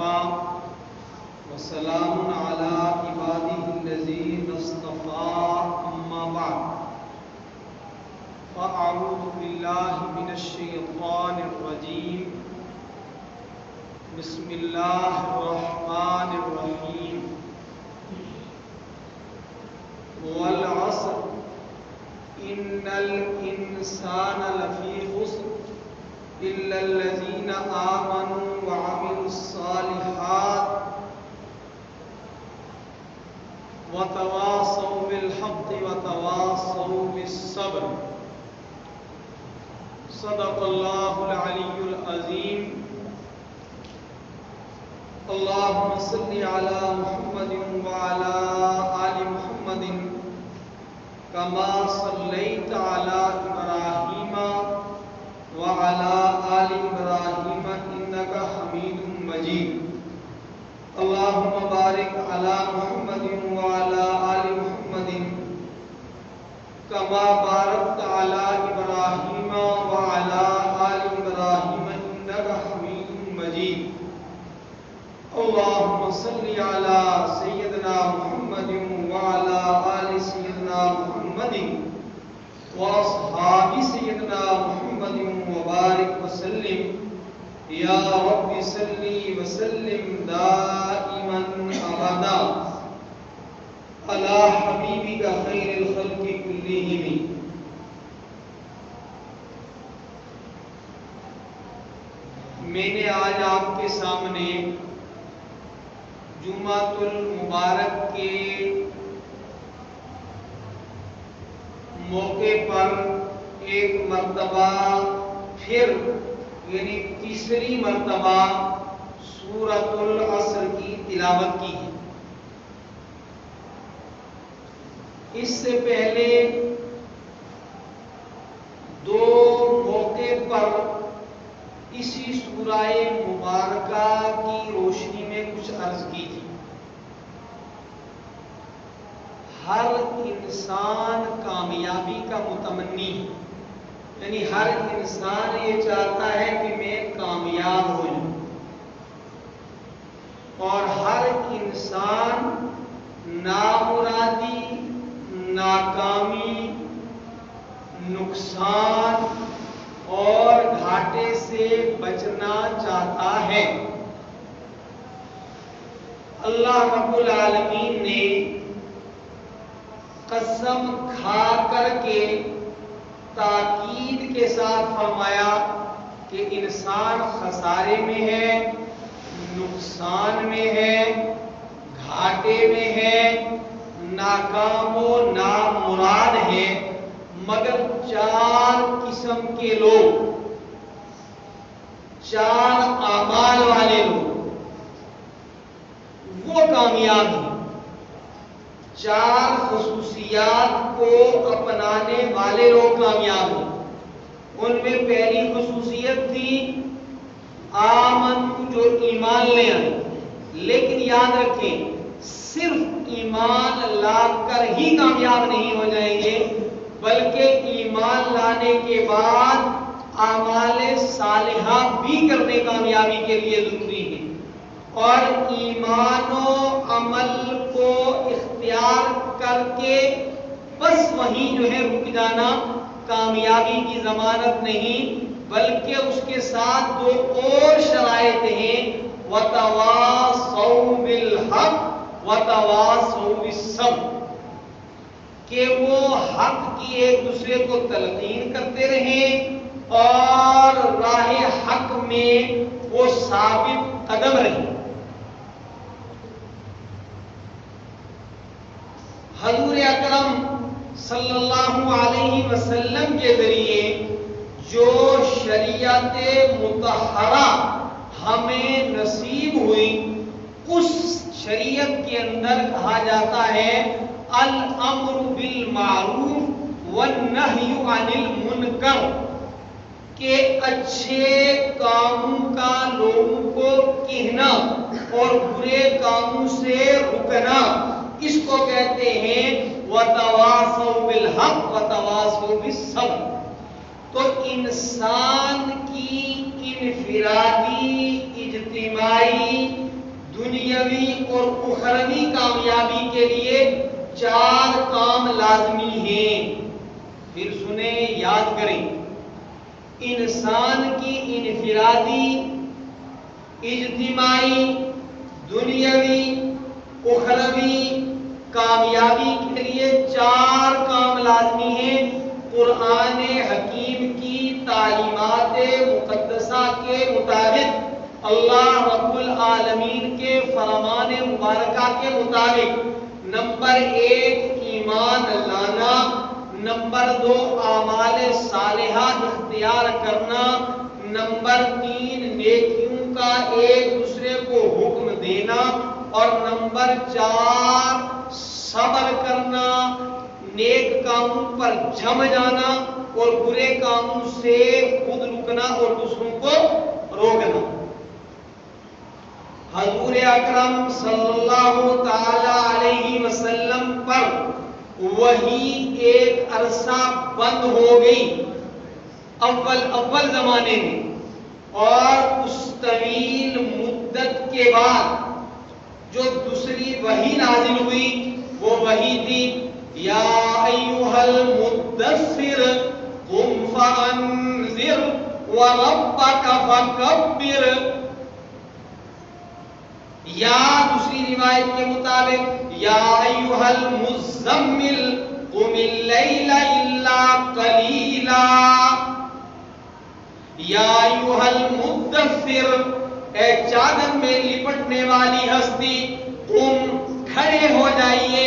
وكفى وسلام على عباده الذين اصطفى أما بعد فأعوذ بالله من الشيطان الرجيم بسم الله الرحمن الرحيم والعصر إن الإنسان لفي خسر إلا الذين آمنوا وعملوا الصالحات وتواصوا بالحق وتواصوا بالصبر صدق الله العلي العظيم اللهم صل على محمد وعلى آل محمد كما صليت على إبراهيم وعلى آل إبراهيم إنك حميد مجيد اللهم بارك على محمد وعلى آل محمد كما باركت على إبراهيم وعلى آل إبراهيم إنك حميد مجيد اللهم صل على سيدنا محمد وعلى آل سيدنا محمد وأصحاب سيدنا محمد وبارك وسلم يا رب صل وسلم دائما أبدا على حبيبك خير الخلق كلهم. میں نے آج آپ کے سامنے جمعۃ المبارک کے موقع پر ایک مرتبہ پھر یعنی تیسری مرتبہ سورۃ العصر کی تلاوت کی ہے. اس سے پہلے دو موقع پر اسی سورہ مبارکہ کی روشنی میں کچھ عرض کی تھی. ہر انسان کامیابی کا متمنی ہے، یعنی ہر انسان یہ چاہتا ہے کہ میں کامیاب ہو جاؤں، اور ہر انسان نامرادی، ناکامی، نقصان اور گھاٹے سے بچنا چاہتا ہے. اللہ رب العالمین نے قسم کھا کر کے تاکید کے ساتھ فرمایا کہ انسان خسارے میں ہے، نقصان میں ہے، گھاٹے میں ہے، ناکام و نامراد ہے، مگر چار قسم کے لوگ، چار اعمال والے لوگ وہ کامیاب ہیں. چار خصوصیات کو اپنانے والے لوگ کامیاب ہیں. ان میں پہلی خصوصیت تھی آمن، جو ایمان لے آئے. لیکن یاد رکھیں صرف ایمان لا کر ہی کامیاب نہیں ہو جائیں گے، بلکہ ایمان لانے کے بعد اعمال صالحہ بھی کرنے کامیابی کے لیے ضروری ہے. اور ایمان و عمل کو اختیار کر کے بس وہیں جو ہے رک جانا کامیابی کی ضمانت نہیں، بلکہ اس کے ساتھ دو اور شرائط ہیں، وَتَوَاصَوْا بِالْحَقِّ وَتَوَاصَوْا بِالصَّبْرِ، کہ وہ حق کی ایک دوسرے کو تلقین کرتے رہیں اور راہ حق میں وہ ثابت قدم رہیں. حضور اکرم صلی اللہ علیہ وسلم کے ذریعے جو شریعت مطہرہ ہمیں نصیب ہوئی، اس شریعت کے اندر کہا جاتا ہے الامر بالمعروف والنہی عن المنکر، کہ اچھے کاموں کا لوگوں کو کہنا اور برے کاموں سے رکنا، اس کو کہتے ہیں وَتَوَاصَوْا بِالْحَقِّ وَتَوَاصَوْا بِالصَّبْرِ. تو انسان کی انفرادی، اجتماعی دنیاوی اور اخروی کامیابی کے لیے 4 کام لازمی ہیں۔ پھر سنیں، یاد کریں، انسان کی انفرادی، اجتماعی، دنیاوی، اخروی کامیابی کے لیے 4 کام لازمی ہیں۔ قرآن حکیم کی تعلیمات مقدسہ کے مطابق، اللہ رب العالمین کے فرمان مبارکہ کے مطابق، نمبر 1 ایمان لانا، نمبر 2 اعمال صالحہ اختیار کرنا، نمبر 3 نیکیوں کا ایک دوسرے کو حکم دینا، اور نمبر 4 صبر کرنا، نیک کاموں پر جم جانا اور برے کاموں سے خود رکنا اور دوسروں کو روکنا۔ حضور اکرم صلی اللہ تعالی علیہ وسلم پر وہی ایک عرصہ بند ہو گئی اول زمانے میں، اور اس طویل مدت کے بعد جو دوسری وحی نازل ہوئی وہ وحی تھی، یا ایھا المدثر قم فانذر وربک فکبر، یا دوسری روایت کے مطابق یا ایھا المزمل قم اللیل الا قلیلا، یا ایھا المدثر، اے چادر میں لپٹنے والی ہستی، تم کھڑے ہو جائیے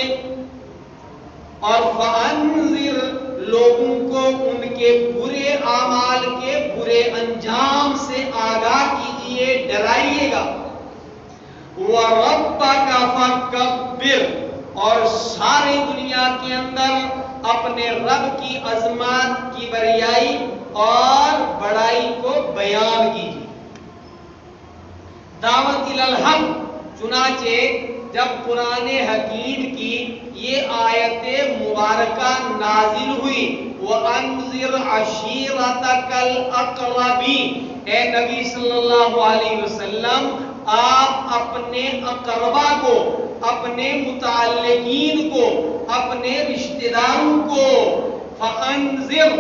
اور فانذر، لوگوں کو ان کے برے اعمال کے برے انجام سے آگاہ کیجیے، ڈرائیے گا، وَرَبَّكَ فَكَبِّرْ، اور ساری دنیا کے اندر اپنے رب کی عظمت، کبریائی اور بڑائی کو بیان کیجیے۔ دعوت الی الحق، چنانچہ جب قرآن حکیم کی یہ آیت مبارکہ نازل ہوئی، وَأَنذِرْ عَشِيرَتَكَ الْأَقْرَبِينَ، اے نبی صلی اللہ علیہ وسلم، آپ اپنے اقربا کو، اپنے متعلقین کو، اپنے رشتہ داروں کو، فَأَنذِرْ،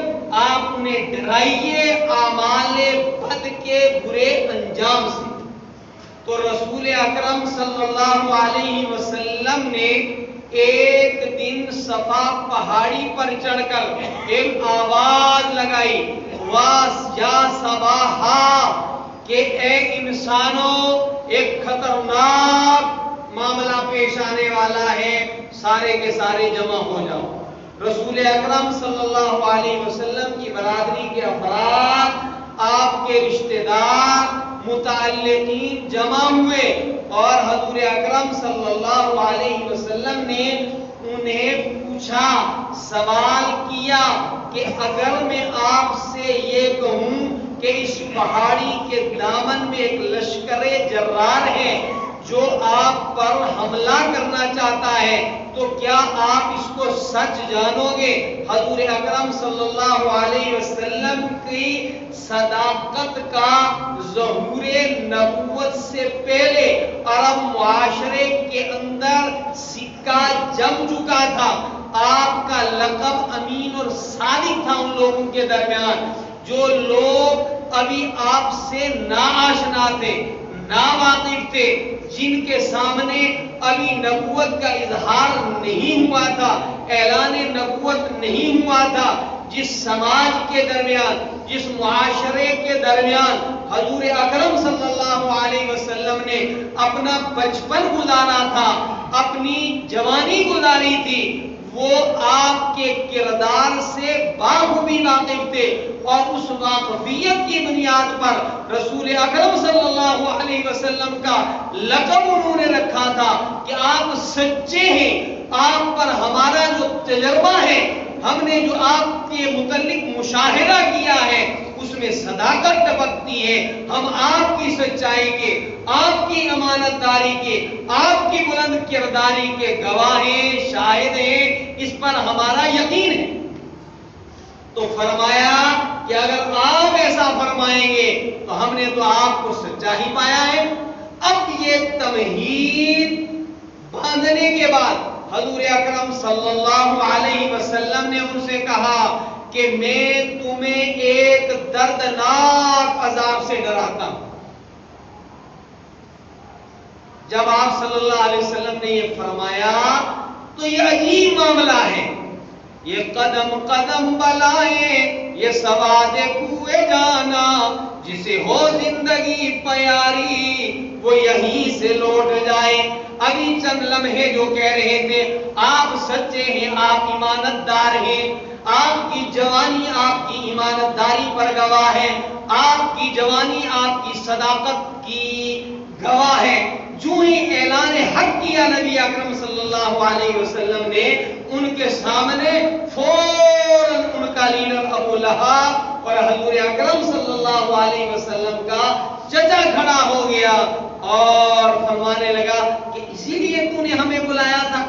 آپ انہیں ڈرائیے اعمال بد کے برے انجام سے۔ تو رسول اکرم صلی اللہ علیہ وسلم نے ایک دن صفا پہاڑی پر چڑھ کر ایک آواز لگائی، یا صباحا، کہ اے انسانوں، ایک خطرناک معاملہ پیش آنے والا ہے، سارے کے سارے جمع ہو جاؤ۔ رسول اکرم صلی اللہ علیہ وسلم کی برادری کے افراد، آپ کے رشتہ دار، متعلقین جمع ہوئے، اور حضور اکرم صلی اللہ علیہ وسلم نے انہیں پوچھا، سوال کیا کہ اگر میں آپ سے یہ کہوں کہ اس پہاڑی کے دامن میں ایک لشکر جرار ہے جو آپ پر حملہ کرنا چاہتا ہے، تو کیا آپ اس کو سچ جانو گے؟ حضور اکرم صلی اللہ علیہ وسلم کی صداقت کا ظہور نبوت سے پہلے عرب معاشرے کے اندر سکہ جم چکا تھا، آپ کا لقب امین اور صادق تھا ان لوگوں کے درمیان جو لوگ ابھی آپ سے ناآشنا تھے، ناواقف تھے، جن کے سامنے ابھی نبوت کا اظہار نہیں ہوا تھا، اعلان نبوت نہیں ہوا تھا، جس سماج کے درمیان، جس معاشرے کے درمیان حضور اکرم صلی اللہ علیہ وسلم نے اپنا بچپن گزارا تھا، اپنی جوانی گزاری تھی، وہ آپ کے کردار سے بخوبی واقف تھے، اور اس واقفیت کی بنیاد پر رسول اکرم صلی اللہ علیہ وسلم کا لقب انہوں نے رکھا تھا کہ آپ سچے ہیں، آپ پر ہمارا جو تجربہ ہے، ہم نے جو آپ کے متعلق مشاہدہ کیا ہے، اس میں صداقت ٹپکتی ہے، ہم آپ کی سچائی کے، آپ کی امانت داری کے، آپ کی بلند کرداری کے گواہ ہیں، شاہد ہیں، اس پر ہمارا یقین ہے۔ تو فرمایا کہ اگر آپ ایسا فرمائیں گے تو ہم نے تو آپ کو سچا ہی پایا ہے۔ اب یہ تمہید باندھنے کے بعد حضور اکرم صلی اللہ علیہ وسلم نے ان سے کہا کہ میں تمہیں ایک دردناک عذاب سے ڈراتا ہوں. جب آپ صلی اللہ علیہ وسلم نے یہ فرمایا تو یہ عجیب معاملہ ہے. یہ قدم قدم بلائیں، یہ سواد کوئے جانا، جسے ہو زندگی پیاری وہ یہیں سے لوٹ جائے. ابھی چند لمحے جو کہہ رہے تھے آپ سچے ہیں، آپ ایمانت دار ہیں، آپ کی جوانی آپ کی ایمانت داری پر گواہ ہے، آپ کی جوانی آپ کی صداقت کی گواہ ہے. جو ہی اعلان حق کیا نبی اکرم صلی اللہ علیہ وسلم نے، ان کے سامنے فوراً ان کا لیڈر ابو لہب اور حضور اکرم صلی اللہ علیہ وسلم کا چچا کھڑا ہو گیا اور فرمانے لگا کہ اسی لیے تو نے ہمیں بلایا تھا.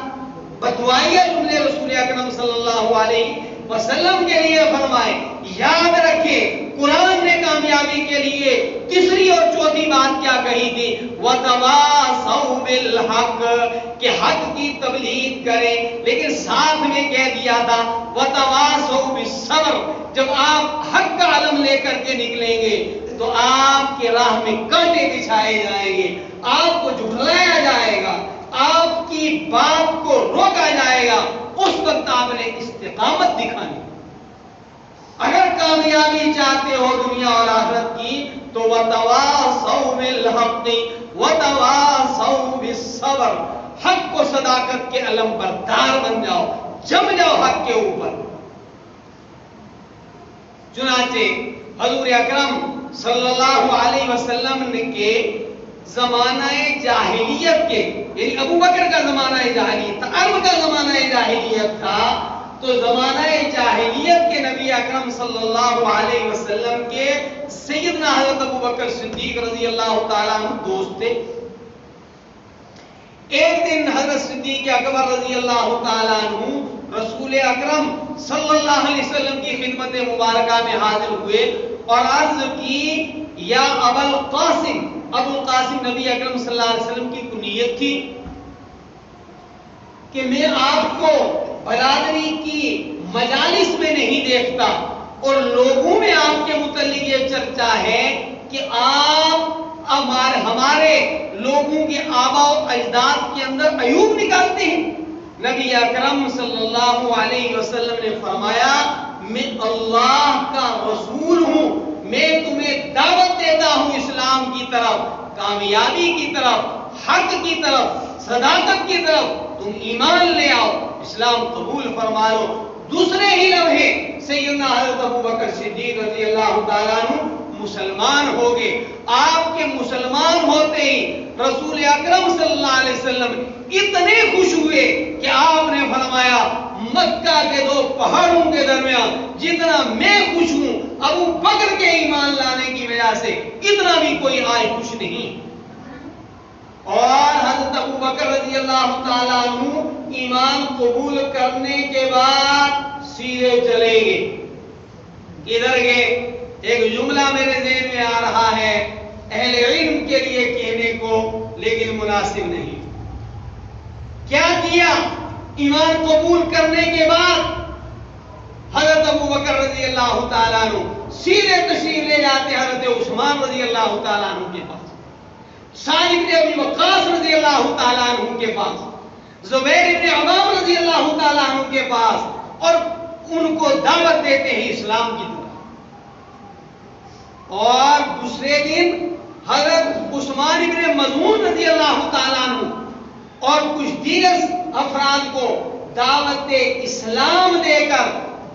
بدعائیہ جملے رسول اکرم صلی اللہ علیہ وسلم کے لیے فرمائے. یاد رکھیں قرآن نے کامیابی کے لیے تیسری اور چوتھی بات کیا کہی تھی؟ وَتَوَاصَوْا بِالْحَقِّ، کہ حق کی تبلیغ کریں، لیکن ساتھ میں کہہ دیا تھا وَتَوَاصَوْا بِالصَّبْرِ. جب آپ حق کا علم لے کر کے نکلیں گے تو آپ کے راہ میں کانٹے بچھائے جائیں گے، آپ کو جھٹلایا جائے گا، آپ کی بات کو روکا جائے گا. اس وقت آپ نے استقامت دکھانی. اگر کامیابی چاہتے ہو دنیا اور آخرت کی تو وَتَوَاصَوْا بِالْحَقِّ وَتَوَاصَوْا بِالصَّبْرِ، حق و صداقت کے علم بردار بن جاؤ، جم جاؤ حق کے اوپر. چنانچہ حضور اکرم صلی اللہ علیہ وسلم کے زمانہ جاہلیت کے، یعنی ابو بکر کا زمانہ جاہلیت تھا، عرب کا زمانہ جاہلیت تھا، تو زمانہ جاہلیت کے نبی اکرم صلی اللہ علیہ وسلم کے سیدنا حضرت ابو بکر صدیق رضی اللہ تعالیٰ عنہ دوست تھے. ایک دن حضرت صدیق اکبر رضی اللہ تعالیٰ عنہ رسول اکرم صلی اللہ علیہ وسلم کی خدمت مبارکہ میں حاضر ہوئے اور عرض کی یا ابا القاسم. ابو القاسم نبی اکرم صلی اللہ علیہ وسلم کی کنیت تھی کہ میں آپ کو برادری کی مجالس میں نہیں دیکھتا اور لوگوں میں آپ کے متعلق یہ چرچا ہے کہ آپ ہمارے لوگوں کے آباء و اجداد کے اندر عیوب نکالتے ہیں. نبی اکرم صلی اللہ علیہ وسلم نے فرمایا میں اللہ کا رسول ہوں، میں تمہیں دعوت دیتا ہوں اسلام کی طرف، کامیابی کی طرف، حق کی طرف، صداقت کی طرف. تم ایمان لے آؤ، اسلام قبول فرما لو. دوسرے ہی لمحے سیدنا حضرت ابو بکر صدیق رضی اللہ تعالیٰ عنہ مسلمان ہو گئے. آپ کے مسلمان ہوتے ہی رسول اکرم صلی اللہ علیہ وسلم اتنے خوش ہوئے کہ آپ نے فرمایا مکہ کے دو پہاڑوں کے درمیان جتنا میں خوش ہوں ابو بکر کے ایمان لانے کی وجہ سے اتنا بھی کوئی آج خوش نہیں. اور حضرت ابو بکر رضی اللہ تعالیٰ عنہ ایمان قبول کرنے کے بعد سیدھے چلے گئے. ادھر گئے، ایک جملہ میرے ذہن میں آ رہا ہے اہل علم کے لیے کہنے کو لیکن مناسب نہیں. کیا کیا؟ ایمان قبول کرنے کے بعد حضرت ابو بکر رضی اللہ تعالیٰ عنہ سیدھے تشریف لے جاتے حضرت عثمان رضی اللہ تعالیٰ عنہ کے پاس، سعد بن ابی وقاص رضی اللہ تعالیٰ عنہ کے پاس، زبیر بن عوام رضی اللہ تعالیٰ عنہ کے پاس، اور ان کو دعوت دیتے ہیں اسلام کی طرف. اور دوسرے دن حضرت عثمان بن مظعون رضی اللہ تعالیٰ عنہ اور کچھ دیگر افراد کو دعوت اسلام دے کر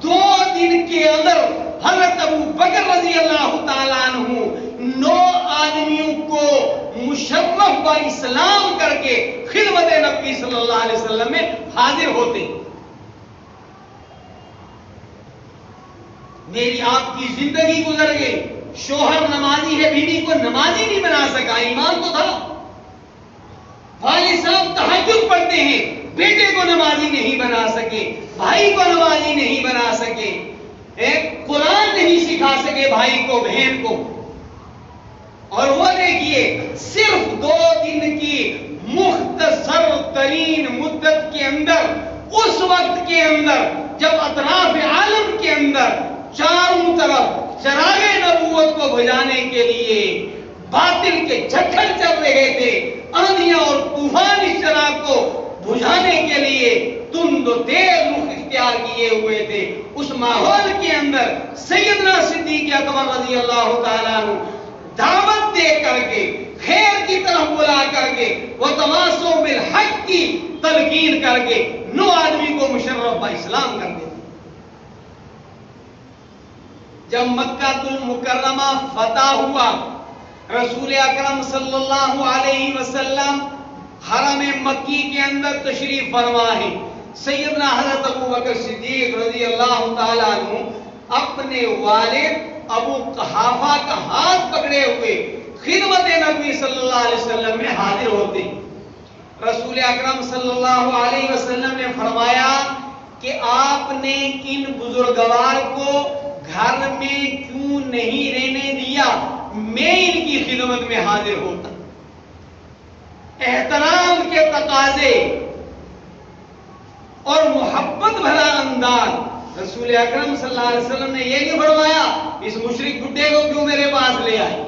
2 دن کے اندر حضرت ابو بکر رضی اللہ تعالیٰ عنہ 9 آدمیوں کو مشرف و اسلام کر کے خدمت نبی صلی اللہ علیہ وسلم میں حاضر ہوتے. میری آپ کی زندگی گزر گئی، شوہر نمازی ہے، بیوی کو نمازی نہیں بنا سکا، ایمان تو تھا. والد صاحب تہجد پڑھتے ہیں، بیٹے کو نمازی نہیں بنا سکے، بھائی کو نمازی نہیں بنا سکے، قرآن نہیں سکھا سکے بھائی کو بہن کو. اور وہ دیکھیے صرف 2 دن کی مختصر ترین مدت کے اندر، اس وقت کے اندر جب اطراف عالم کے اندر چاروں طرف چراغ نبوت کو بجھانے کے لیے باطل کے جھکڑ چل رہے تھے، آندھیاں اور طوفان اس چراغ کو بجھانے کے لیے تند و تیز رخ اختیار کیے ہوئے تھے، اس ماحول کے اندر سیدنا صدیق اکبر رضی اللہ تعالیٰ عنہ دعوت دے کر کے، خیر کی طرف بلا کر کے، وہ تواصوا بالحق کی تلقین کر کے 9 آدمی کو مشرف با اسلام کر دیتے۔ جب مکہ المکرمہ فتح ہوا، رسول اکرم صلی اللہ علیہ وسلم حرم مکی کے اندر تشریف فرما ہے۔ سیدنا حضرت ابوبکر صدیق رضی اللہ تعالیٰ عنہ اپنے والد ابو قحافہ کا ہاتھ پکڑے ہوئے خدمت نبی صلی اللہ علیہ وسلم میں حاضر ہوتے۔ رسول اکرم صلی اللہ علیہ وسلم نے فرمایا کہ آپ نے ان بزرگوار کو گھر میں کیوں نہیں رہنے دیا، میں ان کی خدمت میں حاضر ہوتا۔ احترام کے تقاضے اور محبت بھرا انداز، رسول اکرم صلی اللہ علیہ وسلم نے یہ نہیں فرمایا اس مشرک بڈھے کو کیوں میرے پاس لے آئے،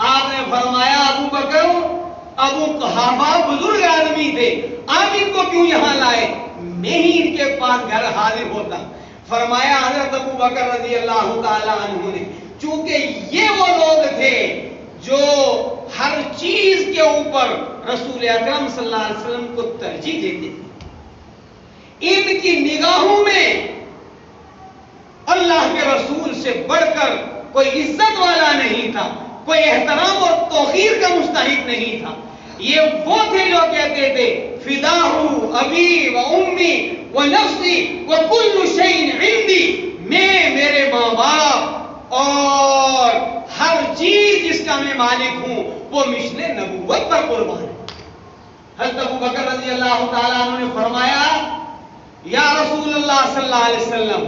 آپ نے فرمایا ابو بکر ابو قحافہ بزرگ آدمی تھے، آپ ان کو کیوں یہاں لائے، میں ہی ان کے پاس گھر حاضر ہوتا۔ فرمایا حضرت ابو بکر رضی اللہ تعالیٰ عنہ نے، چونکہ یہ وہ لوگ تھے جو ہر چیز کے اوپر رسول اکرم صلی اللہ علیہ وسلم کو ترجیح دیتے تھے، ان کی نگاہوں میں اللہ کے رسول سے بڑھ کر کوئی عزت والا نہیں تھا، کوئی احترام اور توقیر کا مستحق نہیں تھا۔ یہ وہ تھے جو کہتے تھے فداہ ابی و امی و نفسی و کل شیء عندی، میں میرے ماں باپ اور ہر چیز جس کا میں مالک ہوں وہ مشن نبوت پر قربان ہے۔ حضرت ابو بکر رضی اللہ تعالیٰ عنہ نے فرمایا یا رسول اللہ صلی اللہ علیہ وسلم،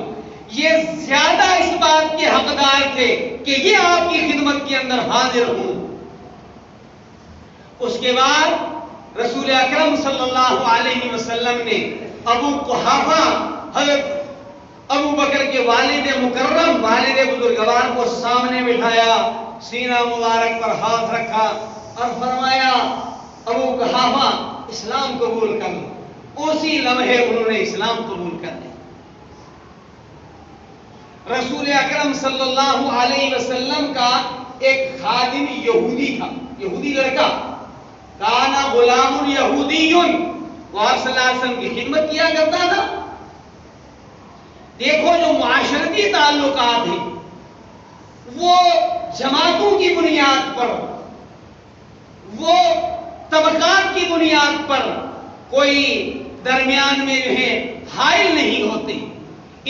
یہ زیادہ اس بات کے حقدار تھے کہ یہ آپ کی خدمت کے اندر حاضر ہوں۔ اس کے بعد رسول اکرم صلی اللہ علیہ وسلم نے ابو قحافہ حضرت ابو بکر کے والد مکرم، والد بزرگوار کو سامنے بٹھایا، سینہ مبارک پر ہاتھ رکھا اور فرمایا ابو قحافہ اسلام قبول کر لو۔ اسی لمحے انہوں نے اسلام قبول کر لیا۔ رسول اکرم صلی اللہ علیہ وسلم کا ایک خادم یہودی تھا، یہودی لڑکا، کانا غلام یہودی، وہ آپ صلی اللہ علیہ وسلم کی خدمت کیا کرتا تھا۔ دیکھو جو معاشرتی تعلقات ہیں وہ جماعتوں کی بنیاد پر، وہ طبقات کی بنیاد پر کوئی درمیان میں جو ہے حائل نہیں ہوتے،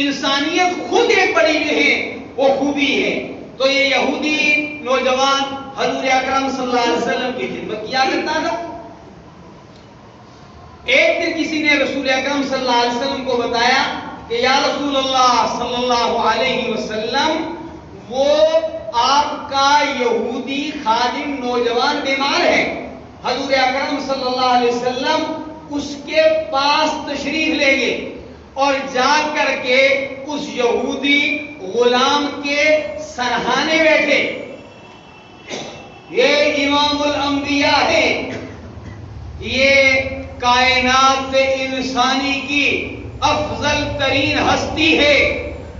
انسانیت خود ایک بڑی جو ہے وہ خوبی ہے۔ تو یہ یہودی نوجوان حضور اکرم صلی اللہ علیہ وسلم کی خدمت کیا کرتا تھا۔ ایک دن کسی نے رسول اکرم صلی اللہ علیہ وسلم کو بتایا کہ یا رسول اللہ صلی اللہ علیہ وسلم، وہ آپ کا یہودی خادم نوجوان بیمار ہے۔ حضور اکرم صلی اللہ علیہ وسلم اس کے پاس تشریف لے گئے اور جا کر کے اس یہودی غلام کے سرہانے بیٹھے۔ یہ امام الانبیاء ہے، یہ کائنات انسانی کی افضل ترین ہستی ہے،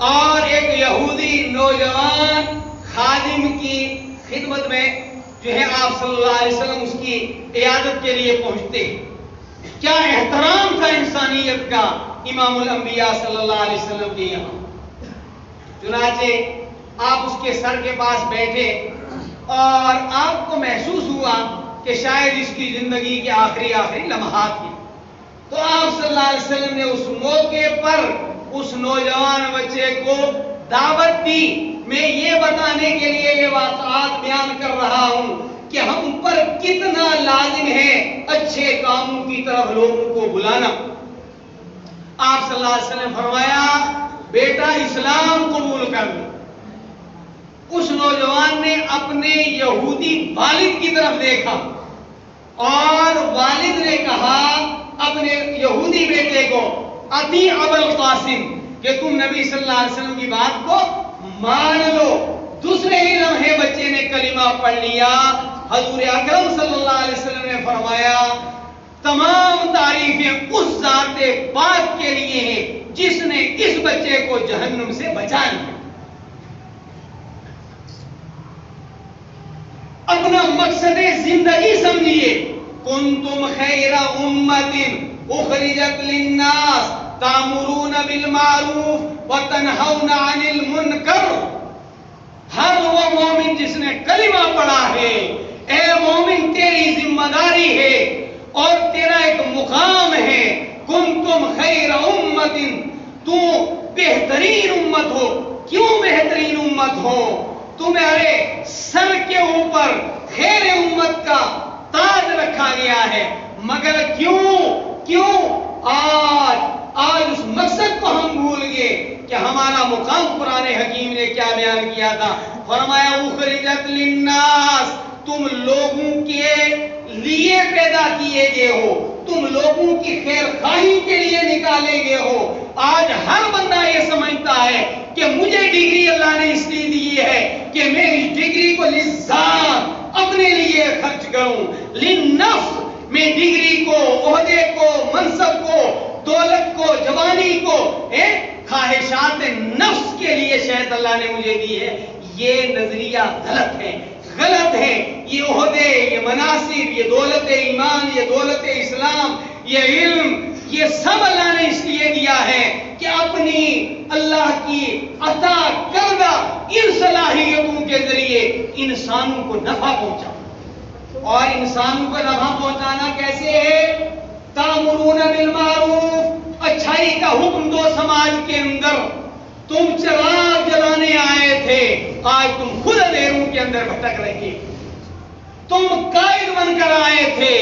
اور ایک یہودی نوجوان خادم کی خدمت میں جو ہے آپ صلی اللہ علیہ وسلم اس کی عیادت کے لیے پہنچتے۔ کیا احترام تھا انسانیت کا امام الانبیاء صلی اللہ علیہ وسلم کے یہاں۔ چنانچہ آپ اس کے سر کے پاس بیٹھے اور آپ کو محسوس ہوا کہ شاید اس کی زندگی کے آخری لمحات ہیں، تو آپ صلی اللہ علیہ وسلم نے اس موقع پر اس نوجوان بچے کو دعوت دی۔ میں یہ بتانے کے لیے یہ واقعات بیان کر رہا ہوں کہ ہم پر کتنا لازم ہے اچھے کاموں کی طرف لوگوں کو بلانا۔ آپ صلی اللہ علیہ وسلم نے فرمایا بیٹا اسلام قبول کر لو۔ اس نوجوان نے اپنے یہودی والد کی طرف دیکھا اور والد نے کہا اپنے یہودی بیٹے کو اطیع ابا القاسم کہ تم نبی صلی اللہ علیہ وسلم کی بات کو مان لو. دوسرے ہی لمحے بچے نے کلمہ پڑھ لیا. حضور اکرم صلی اللہ علیہ وسلم نے فرمایا تمام تعریفیں اس ذات پاک کے لیے ہیں جس نے اس بچے کو جہنم سے بچا لیا. اپنا مقصد زندگی سمجھیے. کنتم خیر امت اخرجت للناس تأمرون بالمعروف وتنہون عن المنکر. ہر وہ مومن جس نے کلمہ پڑھا ہے، اے مومن تیری ذمہ داری ہے اور تیرا ایک مقام ہے. کنتم خیر امت، تو بہترین امت ہو. کیوں بہترین امت ہو؟ تمہارے سر کے اوپر خیر امت کا تاج رکھا گیا ہے. مگر کیوں آج اس مقصد کو ہم بھول گئے کہ ہمارا مقام قرآن حکیم نے کیا بیان کیا تھا. فرمایا اخرجت للناس، تم لوگوں کے لیے پیدا کیے گئے ہو، تم لوگوں کی خیر خواہی کے لیے نکالے گئے ہو. آج ہر بندہ یہ سمجھتا ہے کہ مجھے ڈگری اللہ نے اس لیے دی ہے کہ میں اس ڈگری کو للذات اپنے لیے خرچ کروں. للنفس، میں ڈگری کو، عہدے کو، منصب کو، دولت کو، جوانی کو، خواہشات نفس کے لیے شاید اللہ نے مجھے دی ہے. یہ نظریہ غلط ہے، غلط ہے. یہ عہدے، یہ مناصب، یہ دولت ایمان، یہ دولت اسلام، یہ علم، یہ سب اللہ نے اس لیے دیا ہے کہ اپنی اللہ کی عطا کردہ ان صلاحیتوں کے ذریعے انسانوں کو نفع پہنچا. اور انسانوں کو نفع پہنچانا کیسے ہے؟ تأمرون بالمعروف، اچھائی کا حکم دو سماج کے اندر. تم چراغ جلانے آئے تھے، آج تم خود اندھیروں کے اندر بھٹک رہے. تم قائد بن کر آئے تھے،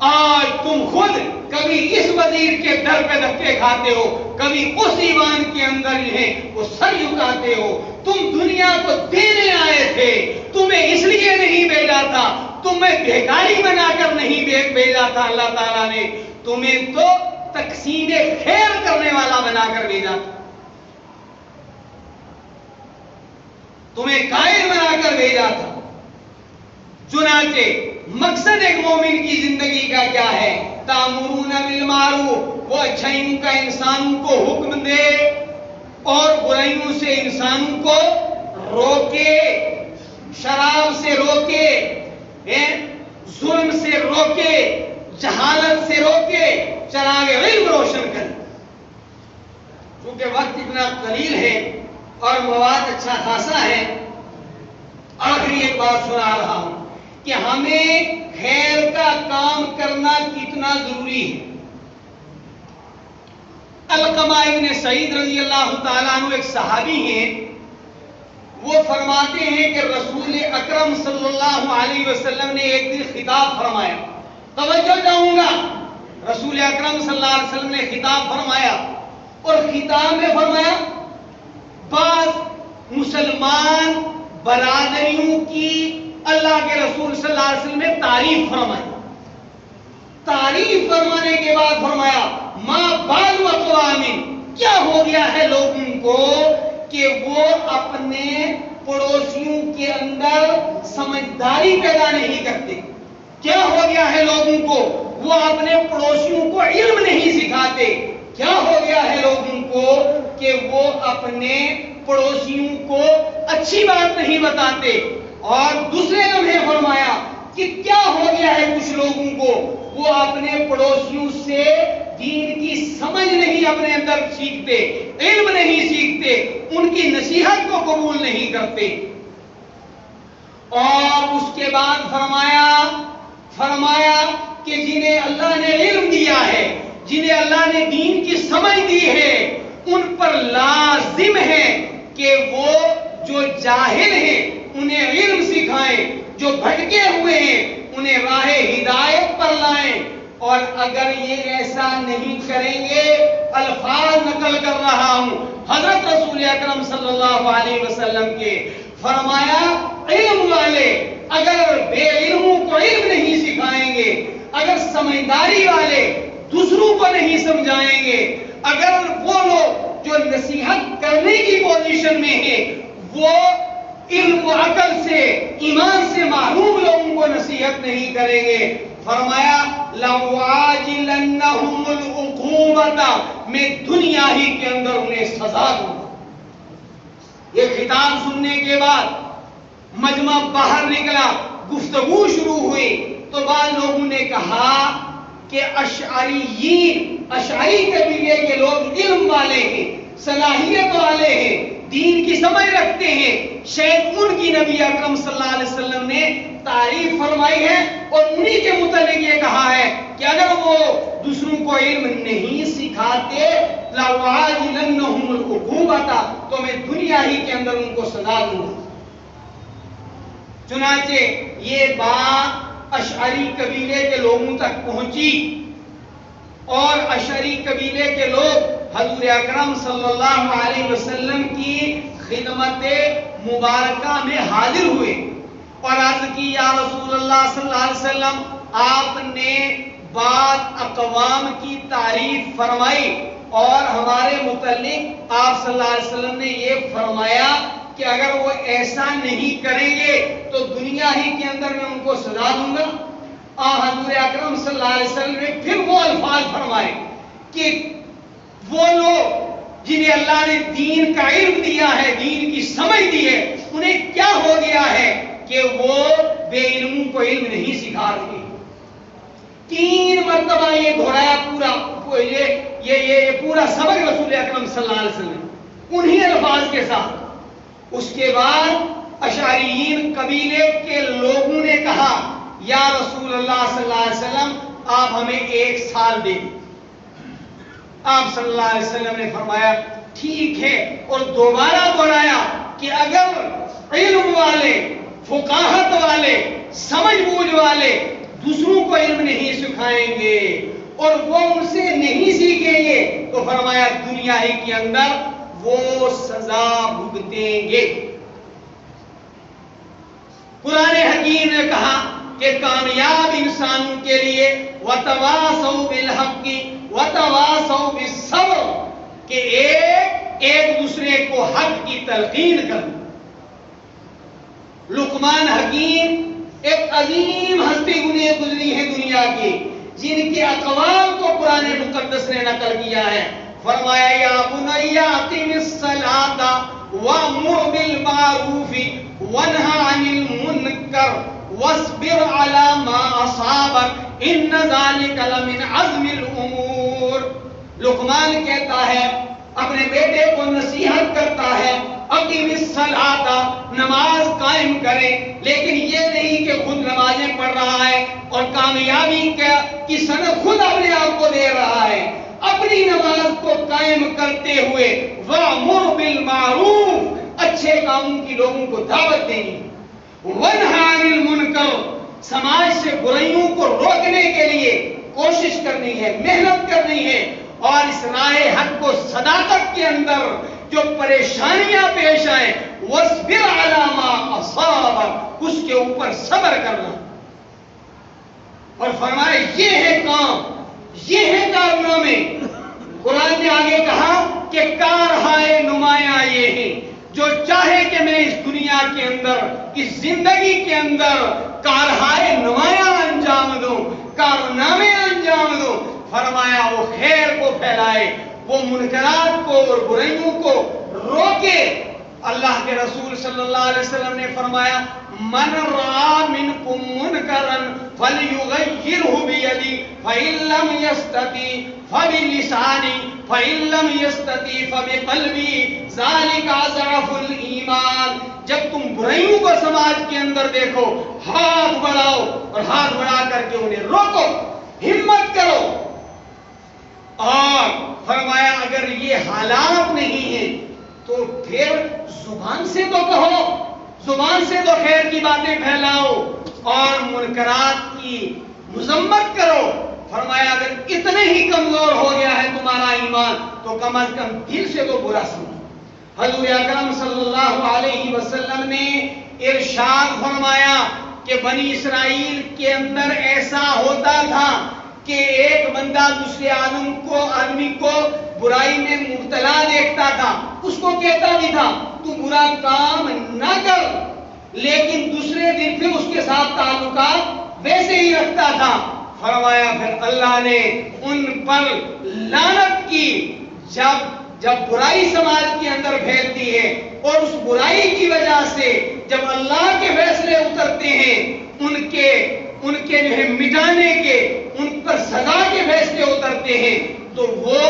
آج تم خود کبھی اس وزیر کے در پہ دھکے کھاتے ہو، کبھی اس ایوان کے اندر جو ہے وہ سر جھکاتے ہو. تم دنیا کو دینے آئے تھے، تمہیں اس لیے نہیں بھیجا تھا، تمہیں بھیکاری بنا کر نہیں بھیجا تھا. اللہ تعالیٰ نے تمہیں تو تقسیم خیر کرنے والا بنا کر بھیجا تھا، تمہیں قائد بنا کر بھیجا تھا. چنانچہ مقصد ایک مومن کی زندگی کا کیا ہے؟ تأمرون بالمعروف، وہ اچھائیوں کا انسانوں کو حکم دے اور برائیوں سے انسانوں کو روکے. شراب سے روکے، ظلم سے روکے، جہالت سے روکے، چراغ علم روشن کرے. چونکہ وقت اتنا قلیل ہے اور مواد اچھا خاصا ہے، آخری ایک بات سنا رہا ہوں کہ ہمیں خیر کا کام کرنا کتنا ضروری ہے. علقمہ ابن سعید رضی اللہ تعالیٰ عنہ ایک صحابی ہیں، وہ فرماتے ہیں کہ رسول اکرم صلی اللہ علیہ وسلم نے ایک دن خطاب فرمایا. توجہ چاہوں گا، رسول اکرم صلی اللہ علیہ وسلم نے خطاب فرمایا اور خطاب میں فرمایا بعض مسلمان برادریوں کی اللہ کے رسول صلی اللہ علیہ وسلم نے تعریف فرمائی. تعریف فرمانے کے بعد فرمایا ما بال اقوام، کیا ہو گیا ہے لوگوں کو کہ وہ اپنے پڑوسیوں کے اندر سمجھداری پیدا نہیں کرتے. کیا ہو گیا ہے لوگوں کو، وہ اپنے پڑوسیوں کو علم نہیں سکھاتے. کیا ہو گیا ہے لوگوں کو کہ وہ اپنے پڑوسیوں کو اچھی بات نہیں بتاتے. اور دوسرے لمحے فرمایا کہ کیا ہو گیا ہے کچھ لوگوں کو، وہ اپنے پڑوسیوں سے دین کی سمجھ نہیں اپنے اندر سیکھتے، علم نہیں سیکھتے، ان کی نصیحت کو قبول نہیں کرتے. اور اس کے بعد فرمایا کہ جنہیں اللہ نے علم دیا ہے، جنہیں اللہ نے دین کی سمجھ دی ہے، ان پر لازم ہے کہ وہ جو جاہل ہیں انہیں علم سکھائیں، جو بھٹکے ہوئے ہیں انہیں راہ ہدایت پر لائیں. اور اگر یہ ایسا نہیں کریں گے، الفاظ نقل کر رہا ہوں، حضرت رسول اکرم صلی اللہ علیہ وسلم کے. فرمایا علم والے اگر بے علموں کو علم نہیں سکھائیں گے، اگر سمجھداری والے دوسروں کو نہیں سمجھائیں گے، اگر وہ لوگ جو نصیحت کرنے کی پوزیشن میں ہیں وہ علم و عقل سے، ایمان سے محروم لوگوں کو نصیحت نہیں کریں گے، فرمایا لَوْعَاجِلَنَّهُمُ الْعُقُوبَةَ، میں دنیا ہی کے اندر انہیں سزا دوں گا. یہ خطاب سننے کے بعد مجمع باہر نکلا، گفتگو شروع ہوئی تو بعض لوگوں نے کہا کہ اشعری قبیلے کے لوگ علم والے ہیں، صلاحیت والے ہیں، دین کی سمجھ رکھتے ہیں، شاید ان کی نبی اکرم صلی اللہ علیہ وسلم نے تعریف فرمائی ہے اور انہی کے متعلق یہ کہا ہے کہ اگر وہ دوسروں کو علم نہیں سکھاتے لَوْعَاجِلَنَّهُمُ الْعُقُوبَةَ، تو میں دنیا ہی کے اندر ان کو سزا دوں گا. چنانچہ یہ بات اشعری قبیلے کے لوگوں تک پہنچی اور اشعری قبیلے کے لوگ حضور اکرم صلی اللہ علیہ وسلم کی خدمت مبارکہ میں حاضر ہوئے اور عرض کی یا رسول اللہ صلی اللہ علیہ وسلم، آپ نے بعض اقوام کی تعریف فرمائی اور ہمارے متعلق آپ صلی اللہ علیہ وسلم نے یہ فرمایا کہ اگر وہ ایسا نہیں کریں گے تو دنیا ہی کے اندر میں ان کو سزا دوں گا. حضور اکرم صلی اللہ علیہ وسلم نے پھر وہ الفاظ فرمائے کہ وہ لوگ جنہیں اللہ نے دین کا علم دیا ہے، دین کی سمجھ دی ہے، انہیں کیا ہو گیا ہے کہ وہ بے علموں کو علم نہیں سکھا رہے. 3 مرتبہ یہ دہرایا یہ پورا سبق رسول اکرم صلی اللہ علیہ وسلم انہی الفاظ کے ساتھ. اس کے بعد اشعریین قبیلے کے لوگوں نے کہا یا رسول اللہ صلی اللہ علیہ وسلم آپ ہمیں 1 سال دیں. آپ صلی اللہ علیہ وسلم نے فرمایا ٹھیک ہے، اور دوبارہ دہرایا کہ اگر علم والے، فقاہت والے، سمجھ بوجھ والے دوسروں کو علم نہیں سکھائیں گے اور وہ ان سے نہیں سیکھیں گے تو فرمایا دنیا ہی کے اندر وہ سزا بھگتیں گے. قرآن حکیم نے کہا کہ کامیاب انسانوں کے لیے وَتَوَاصَوْا بِالْحَقِّ وَتَوَاصَوْا بِالصَّبْرِ کہ ایک دوسرے کو حق کی تلقین کرنا. لقمان حکیم ایک عظیم ہستی گزری ہے دنیا کی جن کے اقوال کو قرآن مقدس نے نقل کیا ہے. فرمایا یا بنی اقم الصلاۃ وامر بالمعروف وانہ عن المنکر واصبر علی ما اصابک ان ذلک لمن عزم الامور. لقمان کہتا ہے، اپنے بیٹے کو نصیحت کرتا ہے اقیم الصلاۃ، نماز قائم کرے، لیکن یہ نہیں کہ خود نمازیں پڑھ رہا ہے اور کامیابی کی سند خود اپنے آپ کو دے رہا ہے. اپنی نماز کو قائم کرتے ہوئے وَأْمُرْ بِالْمَعْرُوفِ، اچھے کاموں کی لوگوں کو دعوت دینی، وَانْهَ عَنِ الْمُنْكَرِ، سماج سے برائیوں کو روکنے کے لیے کوشش کرنی ہے، محنت کرنی ہے، اور اس راہ حق کو صداقت کے اندر جو پریشانیاں پیش آئیں وَاصْبِرْ عَلَى مَا أَصَابَكَ، اس کے اوپر صبر کرنا. اور فرمایا یہ ہے کام، یہ ہے کارنامے. قرآن نے آگے کہا کہ کارہائے نمایاں یہ ہیں جو چاہے کہ میں اس دنیا کے اندر، اس زندگی کے اندر کارہائے نمایاں انجام دوں، کارنامے انجام دوں. فرمایا وہ خیر کو پھیلائے، وہ منکرات کو اور برائیوں کو روکے. اللہ کے رسول صلی اللہ علیہ وسلم نے فرمایا من رأى منكم منكرا فليغيره بيده فإن لم يستطع فبلسانه فإن لم يستطع فبقلبه ذلك أضعف الإيمان. جب تم برائیوں کو سماج کے اندر دیکھو ہاتھ بڑھاؤ اور ہاتھ بڑھا کر کے انہیں روکو، ہمت کرو. اور فرمایا اگر یہ حالات نہیں ہیں تو پھر زبان سے تو کہو، زبان سے تو خیر کی باتیں پھیلاؤ اور منکرات کی مذمت کرو. فرمایا اگر اتنے ہی کمزور ہو گیا ہے تمہارا ایمان تو کم از کم دل سے تو برا سمجھو. حضور اکرم صلی اللہ علیہ وسلم نے ارشاد فرمایا کہ بنی اسرائیل کے اندر ایسا ہوتا تھا کہ ایک بندہ دوسرے آدمی کو برائی میں مبتلا دیکھتا تھا، اس کو کہتا بھی تھا تو برا کام نہ کر، لیکن دوسرے دن پھر اس کے ساتھ تعلقات ویسے ہی رکھتا تھا۔ فرمایا پھر اللہ نے ان پر لعنت کی، جب برائی سماج کے اندر پھیلتی ہے اور اس برائی کی وجہ سے جب اللہ کے فیصلے اترتے ہیں، ان کے جو ہے مٹانے کے، ان پر سزا کے فیصلے اترتے ہیں، تو وہ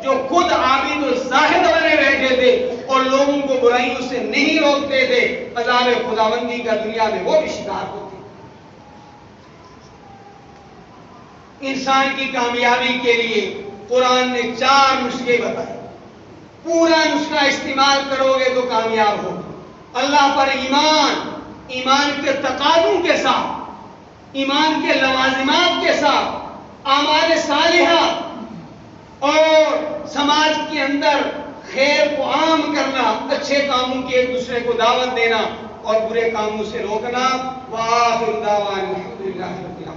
جو خود عابد و زاہد بنے بیٹھے تھے اور لوگوں کو برائیوں سے نہیں روکتے تھے، عذاب خداوندی کا دنیا میں وہ بھی شکار ہوتے۔ انسان کی کامیابی کے لیے قرآن نے 4 نسخے بتائے، پورا نسخہ استعمال کرو گے تو کامیاب ہو۔ اللہ پر ایمان کے تقاضوں کے ساتھ، ایمان کے لوازمات کے ساتھ، اعمال صالحہ اور سماج کے اندر خیر کو عام کرنا، اچھے کاموں کی ایک دوسرے کو دعوت دینا اور برے کاموں سے روکنا۔ وآخر دعوانا الحمدللہ رب العالمین۔